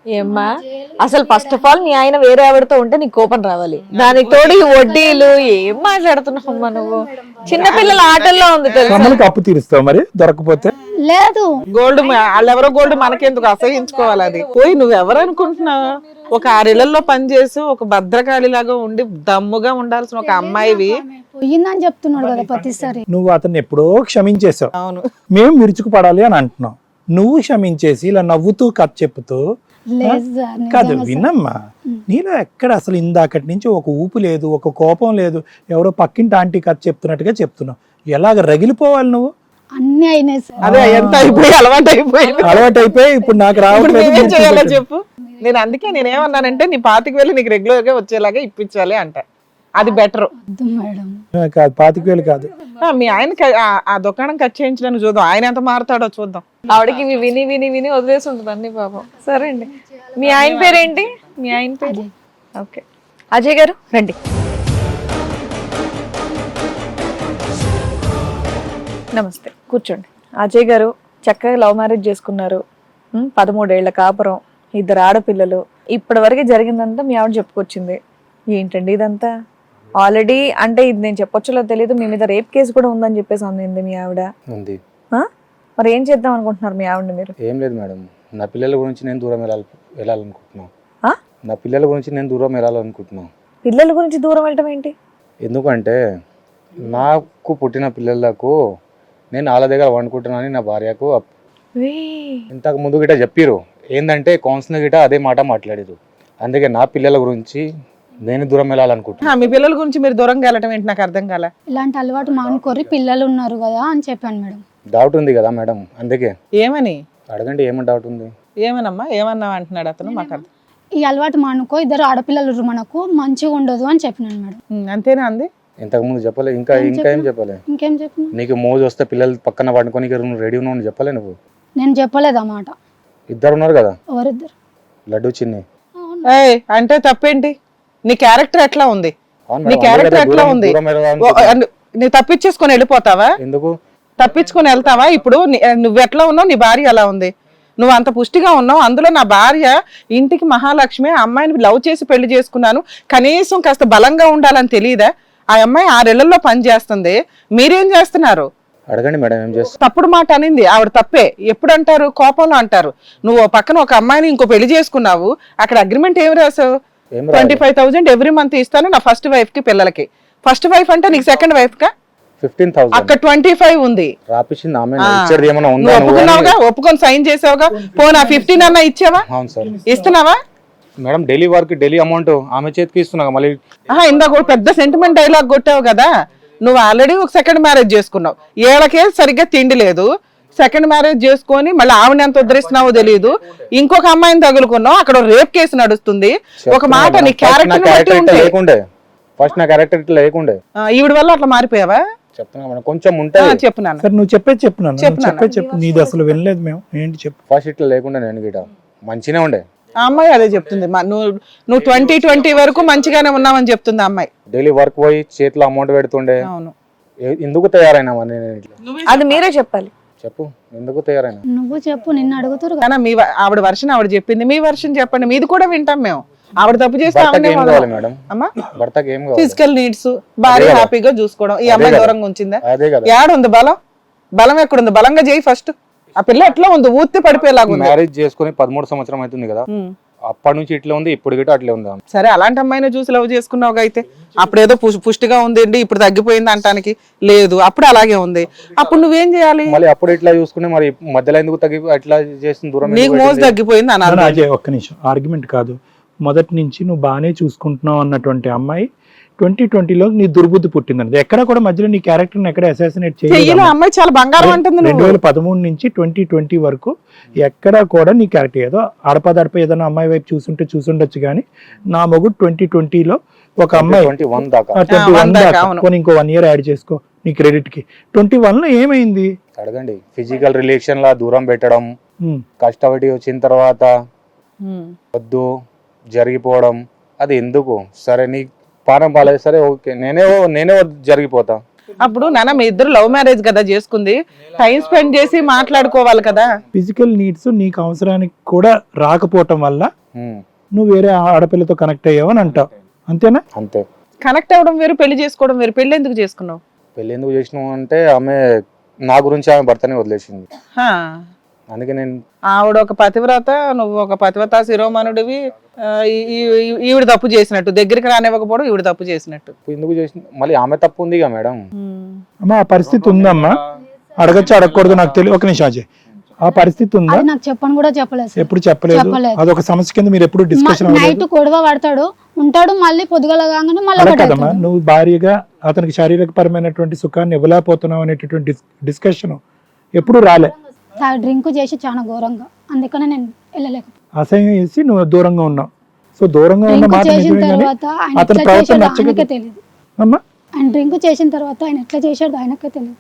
ఏమ్మా అసలు first of all నీ ఆయన వేరే ఆవిడతో ఉంటే నీకు కోపం రావాలి, దానికి తోడు ఈ వడ్డీలు ఏం మాట్లాడుతున్నావమ్మా నువ్వు? చిన్నపిల్లల ఆటల్లో ఉంది తెలుసా? కమలకి అప్పు తీరుస్తావు మరి దొరకపోతే? లేదు గోల్డ్ వాళ్ళెవరో గోల్డ్ మనకెందుకు అసహించుకోవాలి? అది పోయి నువ్వెవరు అనుకుంటున్నావు? ఒక 6 ఇళ్లలో పనిచేసి ఒక భద్రకాళిలాగా ఉండి దమ్ముగా ఉండాల్సిన ఒక అమ్మాయివి. పోయిందని చెప్తున్నాడు కదా ప్రతిసారి. నువ్వు అతన్ని ఎప్పుడో క్షమించేసావు, అవును. మేము విరుచుకుపడాలి అని అంటున్నావు. నువ్వు క్షమించేసి ఇలా నవ్వుతూ కథ చెప్తూ లేదు సార్, కాదు నిజంగా సార్. వినమ్మా, నీలో ఎక్కడ అసలు ఇందాకటి నుంచి ఒక ఊపు లేదు, ఒక కోపం లేదు, ఎవరో పక్కింటి ఆంటీ కథ చెప్తున్నట్టుగా చెప్తున్నావు. ఎలాగ రగిలిపోవాలి నువ్వు? అన్ని అయినాయి సార్. అదే ఎంత అయిపోయి అలవాటు అయిపోయింది. అలవాటు అయిపోయి ఇప్పుడు నాకు ఇప్పుడు రావట్లేదు, మేమేం మీరు చేయాలో చూపెట్టండి. చెప్పు. నేనేమన్నానంటే నీ 25,000 నీకు రెగ్యులర్ గా వచ్చేలాగా ఇప్పించాలి అంట. అది బెటర్. వద్దు మేడం. కాదు 25,000 కాదు, మీ ఆయనకి ఆ దుకాణం కట్ చేయించడానికి చూద్దాం, ఆయన ఎంత మారుతాడో చూద్దాం. ఆవిడకి ఇవి విని విని విని వదిలేసి ఉంటుంది అన్ని పాపం. సరే అండి, మీ ఆయన పేరేంటి? మీ ఆయన పేరు? ఓకే, అజయ్ గారు రండి. నమస్తే, కూర్చోండి. అజయ్ గారు చక్కగా లవ్ మ్యారేజ్ చేసుకున్నారు, 13 ఏళ్ల కాపురం, 2 ఆడపిల్లలు. ఇప్పటి వరకు జరిగిందంతా మీ ఆవిడ చెప్పుకొచ్చింది. ఏంటండి ఇదంతా? ఆల్రెడీ అంటే ఇది నేను చెప్పొచ్చులో తెలియదు, మీ మీద రేప్ కేసు కూడా ఉందని చెప్పేసి అంది మీ ఆవిడ. ఉంది. ఆ? మరి ఏం చేద్దాం అనుకుంటున్నారు మీ ఆవిడని మీరు? ఏం లేదు మేడం, నా పిల్లల గురించి నేను దూరం వెళ్ళాలనుకుంటున్నాను. ఆ? నా పిల్లల గురించి నేను దూరం వెళ్ళాలనుకుంటున్నాను. పిల్లల గురించి దూరం వెళ్ళటం ఏంటి? ఎందుకంటే నాకు పుట్టిన పిల్లలకు నేను వాళ్ళ దగ్గర వండుకుంటున్నానని నా భార్యకు ఇంతకు ముందు గిట చెప్పిరు. ఏంటంటే కౌన్సిలర్ గిట అదే మాట మాట్లాడారు. అందుకే నా పిల్లల గురించి నేను దూరం వెళ్ళాలనుకుంటున్నాను. మీ పిల్లల గురించి మీరు దూరంగా వెళ్ళటం ఏంటి నాకు అర్థం కాలే. ఇలాంటి అలవాటు మానుకోరి, పిల్లలు ఉన్నారు కదా అని చెప్పాను మేడం. డౌట్ ఉంది కదా మేడం, అందుకే ఏమని అడగండి. ఏమని డౌట్ ఉంది? ఏమనమ్మా ఏమన్నావు అంటున్నాడు అతను. మాకు అర్థం. ఈ అలవాటు మానుకో, 2 ఆడపిల్లలు మనకు మంచిగా ఉండదు అని చెప్పినాను మేడం. అంతేనా అంది? ఇంతకు ముందు చెప్పలే? ఇంకా ఏం చెప్పలే? ఇంకేం చెప్పిన? నీకు మోజు వస్తే పిల్లలు పక్కన పడుకొని రెడీ ఉన్నావు చెప్పలే నువ్వు? నేను చెప్పలేదు ఆ మాట. ఇద్దరు ఉన్నారు కదా, ఎవరిద్దరు? లడ్డు చిన్ని. ఏయ్, అంటే తప్పేంటి? నీ క్యారెక్టర్ ఎట్లా ఉంది? అవును నీ మేడం, క్యారెక్టర్ అందుకే ఎట్లా దూరం- ఉంది? దూరం వెళ్ళాలనుకుంటున్నాను. నువ్వు తప్పించేసుకొని వెళ్ళిపోతావా? ఎందుకు తప్పించుకొని వెళ్తావా? ఇప్పుడు నువ్వు ఎట్లా ఉన్నావు, నీ భార్య ఎలా ఉంది? నువ్వు అంత పుష్టిగా ఉన్నావు, అందులో నా భార్య ఇంటికి మహాలక్ష్మి, ఆ అమ్మాయిని లవ్ చేసి పెళ్లి చేసుకున్నాను, కనీసం కాస్త బలంగా ఉండాలని తెలియదా? ఆ అమ్మాయి 6 ఏళ్లలో పని చేస్తుంది, మీరేం చేస్తున్నారు? అడగండి మేడం, ఏం చేస్తా? తప్పుడు మాట అనింది ఆవిడ, తప్పే. ఎప్పుడు అంటారు? కోపంలో అంటారు. నువ్వు పక్కన ఒక అమ్మాయిని ఇంకో పెళ్లి చేసుకున్నావు, అక్కడ అగ్రిమెంట్ ఏం రాసావు? 25,000 ఎవ్రీ మంత్ ఇస్తాను నా ఫస్ట్ వైఫ్ కి, పిల్లలకి. ఫస్ట్ వైఫ్ అంటే నీకు సెకండ్ వైఫ్ కా? 15,000 అక్కడ 25 ఉంది. రాపిచ్చింది ఆమె. ఇచ్చేది ఏమైనా ఉందా? నువ్వు ఒప్పుకున్నావుగా, ఒప్పుకొని సైన్ చేసావుగా. పోనా 15 అన్నా ఇచ్చావా? అవును సార్. ఇస్తున్నావా? Madam daily work daily amount ఆమె చేతికి ఇస్తున్నా మళ్ళీ. ఇందాక ఒక పెద్ద సెంటిమెంట్ డైలాగ్ కొట్టావు కదా. నువ్వు ఆల్రెడీ ఒక సెకండ్ మ్యారేజ్ చేసుకున్నావు, ఏళ్ళకే సరిగ్గా తిండి లేదు. సెకండ్ మ్యారేజ్ చేసుకొని మళ్ళీ ఆవిడ ఎంత ఉద్ధరిస్తున్నావో తెలియదు, ఇంకొక అమ్మాయిని తగులుకున్నావు, అక్కడ రేప్ కేసు నడుస్తుంది. ఒక మాట, నీ క్యారెక్టర్ లేకుండే, ఫస్ట్ నా క్యారెక్టర్ ఇట్లా లేకుండే, ఈవిడ వల్ల అట్లా మారిపోయావా? చెప్తున్నా మేడం, కొంచెం ఉంటే చెప్పున్నాను. సరే నువ్వు చెప్పు, నీది అసలు వినలేదు మేము. ఏంటి చెప్పు. ఫస్ట్ ఇట్లా లేకుండే, నేను గిట మంచినే ఉండే. ఆ అమ్మాయి అదే చెప్తుంది, నువ్వు 2020 వరకు మంచిగానే ఉన్నావని చెప్తుంది ఆ అమ్మాయి. డైలీ వర్క్ పోయి చేతిలో అమౌంట్ పెడుతుండే. అవును. ఎందుకు తయారైనా నేను ఇట్లా? అది మీరే చెప్పాలి. చెప్పు, ఎందుకు తయారైనా? నువ్వు చెప్పు, నిన్ను అడుగుతారు కదా. కానీ ఆవిడ వర్షన్ ఆవిడ చెప్పింది, మీ వర్షన్ చెప్పండి, మీది కూడా వింటాం మేము. ఆవిడ తప్పు చేస్తే భర్తకి ఏం కావాలి మేడం? అమ్మా, భర్తకి ఏం కావాలి? ఫిజికల్ నీడ్స్, భార్య హ్యాపీగా చూసుకోవడం. ఈ అమ్మాయి దూరంగా ఉంచిందా? అదే కదా. ఏడుంది బలం? బలం ఎక్కడుంది? బలంగా చేయి ఫస్ట్. ఆ పిల్ల ఎట్లా ఉంది? ఊత్తి పడిపోయేలాగా ఉంది. మ్యారేజ్ చేసుకుని 13 సంవత్సరం అవుతుంది కదా, అప్పటి నుంచి ఇట్లా ఉంది, ఇప్పుడు గిట్ట అట్లే ఉంది. సరే, అలాంటి అమ్మాయిని చూసి లవ్ చేసుకున్నావు అయితే. అప్పుడేదో పుష్టిగా ఉంది, ఇప్పుడు తగ్గిపోయింది అంటానికి లేదు, అప్పుడు అలాగే ఉంది. అప్పుడు నువ్వేం చేయాలి? మళ్ళీ అప్పుడు ఇట్లా చూసుకుని మరి మధ్యలో ఎందుకు తగ్గి అట్లా చేసిన దూరం? నీకు మోజు తగ్గిపోయింది అన్నారు. అజయ్ ఒక్క నిమిషం, ఆర్గ్యుమెంట్ కాదు. మొదటి నుంచి నువ్వు బాగానే చూసుకుంటున్నావు అన్నటువంటి అమ్మాయి 2020లో నీ దుర్బుద్ధి పుట్టింది. ఎక్కడ కూడా మధ్యలో నీ క్యారెక్టర్ ఎక్కడ అసాసినేట్ చేయలేదు. అమ్మాయి చాలా బంగారం అంటుంది. 2013 నుంచి 2020 వరకు ఎక్కడా కూడా నీ క్యారెక్టర్ ఏదో అడపదడప ఏదైనా అమ్మాయి వైపు చూసుండొచ్చు, కానీ నా మొగుడు 2020లో ఒక అమ్మాయి 21 దాకా, 21 దాకా, ఇంకో 1 year యాడ్ చేసుకో నీ క్రెడిట్ కి. 21లో ఏమైంది అడగండి. ఫిజికల్ రిలేషన్ లా దూరం పెట్టడం, కష్టపడి వచ్చిన తర్వాత వద్దు జరిగిపోవడం, అది ఎందుకు? సరే నీ పానం బాలేదు, సరే ఓకే, నేనే జరిగిపోతా. అప్పుడు నాన్న మీ ఇద్దరు లవ్ మ్యారేజ్ కదా చేసుకుంది, టైం స్పెండ్ చేసి మాట్లాడుకోవాలి కదా. ఫిజికల్ నీడ్స్ నీకు అవసరానికి కూడా రాకపోవటం వల్ల ఉమ్, నువ్వు వేరే ఆడపిల్లతో కనెక్ట్ అయ్యావు అని అంటావు, అంతేనా? అంతే. కనెక్ట్ అవ్వడం వేరు, పెళ్లి చేసుకోవడం వేరు. పెళ్లి ఎందుకు చేసుకున్నావు? పెళ్ళి ఎందుకు చేసినావు అంటే ఆమె నా గురించి ఆమె భర్తనే వదిలేసింది. హా. అందుకే నేను ఆవిడ ఒక పతివ్రత, నువ్వు ఒక పతివ్రత శిరోమణుడివి. ఈవిడ తప్పు చేసినట్టు, దగ్గరికి రానివ్వకపోవడం ఈవిడ తప్పు చేసినట్టు. ఎందుకు చేసిన, మళ్ళీ ఆమె తప్పు ఉంది ఇక మేడం. అమ్మా ఆ పరిస్థితి ఉందమ్మా, అడగచ్చు అడగకూడదు నాకు తెలియదు. ఒక నిమిషం అజయ్, ఆ పరిస్థితి ఉందా? అది నాకు చెప్పని కూడా చెప్పలేదు సార్. ఎప్పుడు చెప్పలేదు? చెప్పలేదు. అదొక సమస్య కింద మీరు ఎప్పుడు డిస్కషన్ నైట్ గొడవ పడతాడు, ఉంటాడు, మళ్ళీ పొద్దుగల కాగానే మళ్ళీ ఒకటి కదమ్మా. అవుతాడు. నువ్వు భారీగా అతనికి శారీరకపరమైనటువంటి సుఖాన్ని ఇవ్వలేకపోతున్నావు అనేటటువంటి డిస్కషన్ ఎప్పుడు రాలే. డ్రింక్ చేసి చాలా ఘోరంగా, అందుకనే నేను వెళ్ళలేకపోయాను. అసహ్యం చేసి నువ్వు దూరంగా ఉన్నావు. సో దూరంగా ఉన్న డ్రింక్ మాట చేసిన నిజమే కానీ తర్వాత ఆయన అతని ఎట్లా ప్రవర్తన చేశాడో నచ్చక ఆయనకే తెలియదు. అమ్మా ఆయన డ్రింక్ చేసిన తర్వాత ఆయన ఎట్లా చేశాడో ఆయనకే తెలియదు,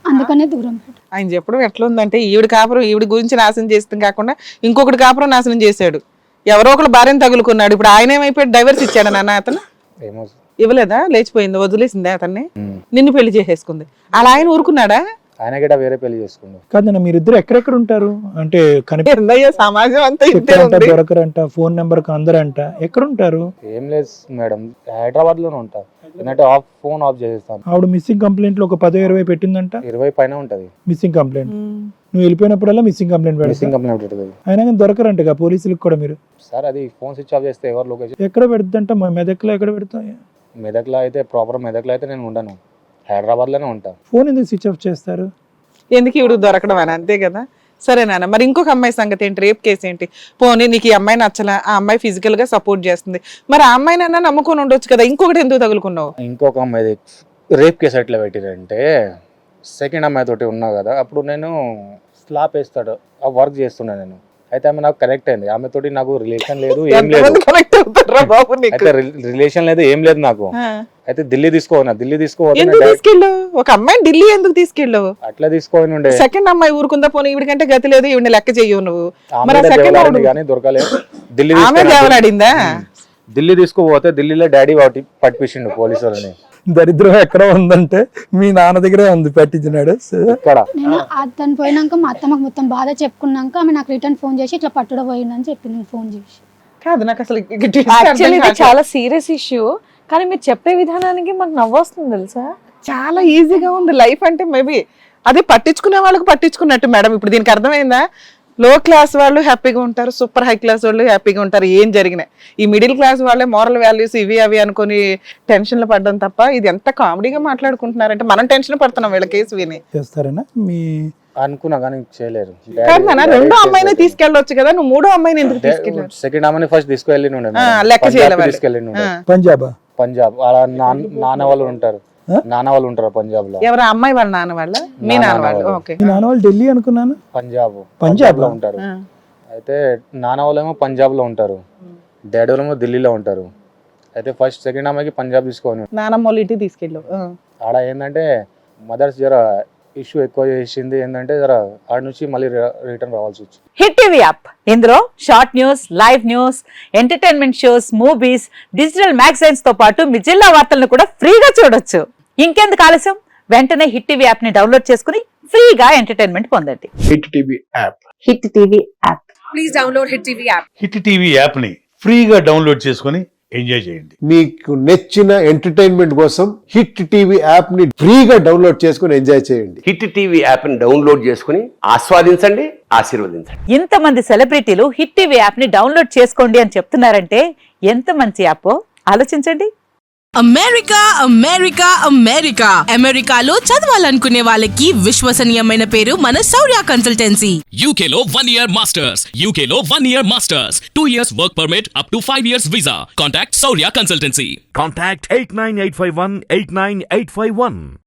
అందుకనే దూరం పెట్టాడు. ఆయన చెప్పడం ఎట్లా ఉందంటే, ఈవిడ కాపురం ఈవిడ గురించి నాశనం చేస్తుంది కాకుండా ఇంకొకటి కాపురం నాశనం చేశాడు. ఎవరో ఒకరు భార్యను తగులుకున్నాడు. ఇప్పుడు ఆయన ఏమైపోయాడు? డైవర్స్ ఇచ్చాడు నాన్న అతను? ఏమో. ఇవ్వలేదా? లేచిపోయింది, వదిలేసిందే అతన్ని, ఉమ్. నిన్ను పెళ్లి చేసేసుకుంది. అలా ఆయన ఊరుకున్నాడా? ఆయన గిట్ట వేరే పెళ్లి చేసుకున్నాడు. కాదన్న, మీరిద్దరు ఎక్కడెక్కడ ఉంటారు అంటే ఏందయ్యా సమాజం అంతా ఇంతే చెప్పారంట, ఉంది. దొరకరంట, ఫోన్ నెంబర్ అందరంట, ఎక్కడ ఉంటారు? ఏం లేదు మేడం, హైదరాబాద్ లోనే ఉంటా. ఎందుకంటే ఫోన్ ఆఫ్ చేసేస్తాను. ఆవిడ మిస్సింగ్ కంప్లైంట్ లో ఒక 10-20 పెట్టిందంట. 20 పైన ఉంటది మిస్సింగ్ కంప్లైంట్. నువ్వు వెళ్ళిపోయినప్పుడల్లా మిస్సింగ్ కంప్లైంట్ మిస్సింగ్ పెడతావు. కంప్లైంట్ ఉంటుంది. అయినా కానీ దొరకరంటగా పోలీసులకు కూడా. మీరు సార్ అది ఫోన్ స్విచ్ ఆఫ్ చేస్తే ఎవరు లొకేషన్ ఎక్కడ పెడుతుందంట? మా మెదక్లో ఎక్కడ పెడతాం? మెదక్లో అయితే ప్రాపర్ మెదక్లో అయితే నేను ఉండను, హైదరాబాద్ లోనే ఉంటా. ఫోన్ ఎందుకు స్విచ్ ఆఫ్ చేస్తారు? ఎందుకు ఈవిడ దొరకడం అని, అంతే కదా. సరే నాన్న, మరి ఇంకొక అమ్మాయి సంగతి ఏంటి? రేప్ కేసు ఏంటి? పోనీ నీకు ఈ అమ్మాయి నచ్చలా, ఆ అమ్మాయి ఫిజికల్ గా సపోర్ట్ చేస్తుంది, మరి ఆ అమ్మాయిని అన్నా నమ్ముకొని ఉండొచ్చు కదా, ఇంకొకటి ఎందుకు తగులుకున్నావు? ఇంకొక అమ్మాయి రేప్ కేసు ఎట్లా పెట్టిరంటే, సెకండ్ అమ్మాయి తోటి ఉన్నా కదా, అప్పుడు నేను స్లాప్ వేస్తాడు ఆ వర్క్ చేస్తున్నా నేను. అయితే ఆమె నాకు కనెక్ట్ అయింది. ఆమె తోటి నాకు రిలేషన్ లేదు, ఏం లేదు. ఎంతమంది కనెక్ట్ అవుతారా బాబు నీకు? అయితే రిలేషన్ లేదు, ఏం లేదు నాకు. ఆ. అయితే ఢిల్లీ తీసుకోనా, ఢిల్లీ తీసుకోవాలి. ఎందుకు తీసుకెళ్ళావు? ఒక అమ్మాయిని ఢిల్లీ ఎందుకు తీసుకెళ్ళావు? అట్లా తీసుకోని ఉండే. సెకండ్ అమ్మాయి ఊరుకుందా? పోనీ ఈవిడికంటే గతి లేదు, ఈవిడ లెక్క చెయ్యవు నువ్వు. మరి ఆమె సెకండ్ దేవలాడింది కానీ దొరకలేదు. ఢిల్లీ ఆమె తీసుకుపోయినా. దేవలాడిందా? ఢిల్లీ తీసుకుపోతే ఢిల్లీలో డాడీ వాటి పట్టించిండు పోలీసు వాళ్ళని. దరిద్రం ఎక్కడ ఉందంటే మీ నాన్న దగ్గరే ఉంది, పట్టించినాడు. ఇక్కడ నేను అతను పోయినాక మా అత్తమ్మకు మొత్తం బాధ చెప్పుకున్నాక ఆమె నాకు రిటర్న్ ఫోన్ చేసి ఇట్లా పట్టుడ పోయిందని చెప్పింది నేను ఫోన్ చేసి. కాదు, నాకు అసలు యాక్చువల్లీ ఇది చాలా సీరియస్ ఇష్యూ, కానీ మీరు చెప్పే విధానానికి మాకు నవ్వొస్తుంది తెలుసా. చాలా ఈజీగా ఉంది లైఫ్ అంటే. మేబీ అది పట్టించుకునే వాళ్ళకి పట్టించుకున్నట్టు మేడం. ఇప్పుడు దీనికి అర్థమైందా? లో క్లాస్ వాళ్ళు హ్యాపీగా ఉంటారు, సూపర్ హై క్లాస్ వాళ్ళు హ్యాపీగా ఉంటారు ఏం జరిగినా. ఈ మిడిల్ క్లాస్ వాళ్ళే మోరల్ వాల్యూస్ ఇవి అవి అనుకుని టెన్షన్లు పడడం తప్ప. ఇది ఎంత కామెడీగా మాట్లాడుకుంటున్నారంటే మనం టెన్షన్ పడుతున్నాం వీళ్ళ కేసు విని. చేస్తారనా మీ అనుకున్నా కానీ చేయలేరు. కాదు నాన్న, రెండో అమ్మాయిని తీసుకెళ్ళొచ్చు కదా, నువ్వు మూడో అమ్మాయిని ఎందుకు తీసుకెళ్ళావు? సెకండ్ అమ్మాయిని ఫస్ట్ తీసుకెళ్ళి లెక్క చేయాలి. తీసుకెళ్ళి పంజాబా? పంజాబ్ అలా నాన్న వాళ్ళు ఉంటారు, నాన్న వాళ్ళు ఉంటారు పంజాబ్ లో. ఎవరు అమ్మాయి వాళ్ళ నాన్న వాళ్ళ? మీ నాన్న వాళ్ళు. ఓకే. మీ నాన్న వాళ్ళు ఢిల్లీ అనుకున్నాను. పంజాబ్ లో ఉంటారు. అయితే నాన్న వాళ్ళేమో పంజాబ్ లో ఉంటారు, డాడీ వాళ్ళేమో ఢిల్లీలో ఉంటారు. అయితే ఫస్ట్ సెకండ్ అమ్మాయికి పంజాబ్ తీసుకొని నానమ్మ వాళ్ళ ఇంటికి తీసుకెళ్ళావు. ఆడ ఏంటంటే మదర్స్ జర ఇష్యూ ఎక్కువ చేసింది. ఏంటంటే జర ఆడ నుంచి మళ్ళీ రిటర్న్ రావాల్సి వచ్చింది. హిట్ టీవీ యాప్, ఇందులో short news, live news, entertainment shows, movies, digital magazines తో పాటు మీ జిల్లా వార్తలను కూడా ఫ్రీగా చూడొచ్చు. ఇంకెందుకు ఆలస్యం, వెంటనే హిట్ టీవీ యాప్ ని డౌన్లోడ్ చేసుకుని ఫ్రీగా ఎంటర్టైన్మెంట్ పొందండి. Hit TV app. Hit TV app. Hit TV app ని ఫ్రీగా డౌన్లోడ్ చేసుకొని ఎంజాయ్ చేయండి. మీకు నచ్చిన ఎంటర్టైన్మెంట్ కోసం హిట్ టీవీ యాప్ ని ఫ్రీగా డౌన్లోడ్ చేసుకుని ఎంజాయ్ చేయండి. హిట్ టీవీ యాప్ ని డౌన్లోడ్ చేసుకుని ఆస్వాదించండి, ఆశీర్వదించండి. ఇంతమంది సెలబ్రిటీలు హిట్ టీవీ యాప్ ని డౌన్లోడ్ చేసుకోండి అని చెప్తున్నారంటే ఎంత మంచి యాప్ ఆలోచించండి. అమెరికా అమెరికా అమెరికా అమెరికాలో చదవాలనుకునే వాళ్ళకి విశ్వసనీయమైన పేరు మన శౌర్య కన్సల్టెన్సీ. UK లో 1 year masters, UK లో 1 year masters, 2 years work permit up to 5 years visa. Contact Saurya Consultancy. Contact 89851 89851.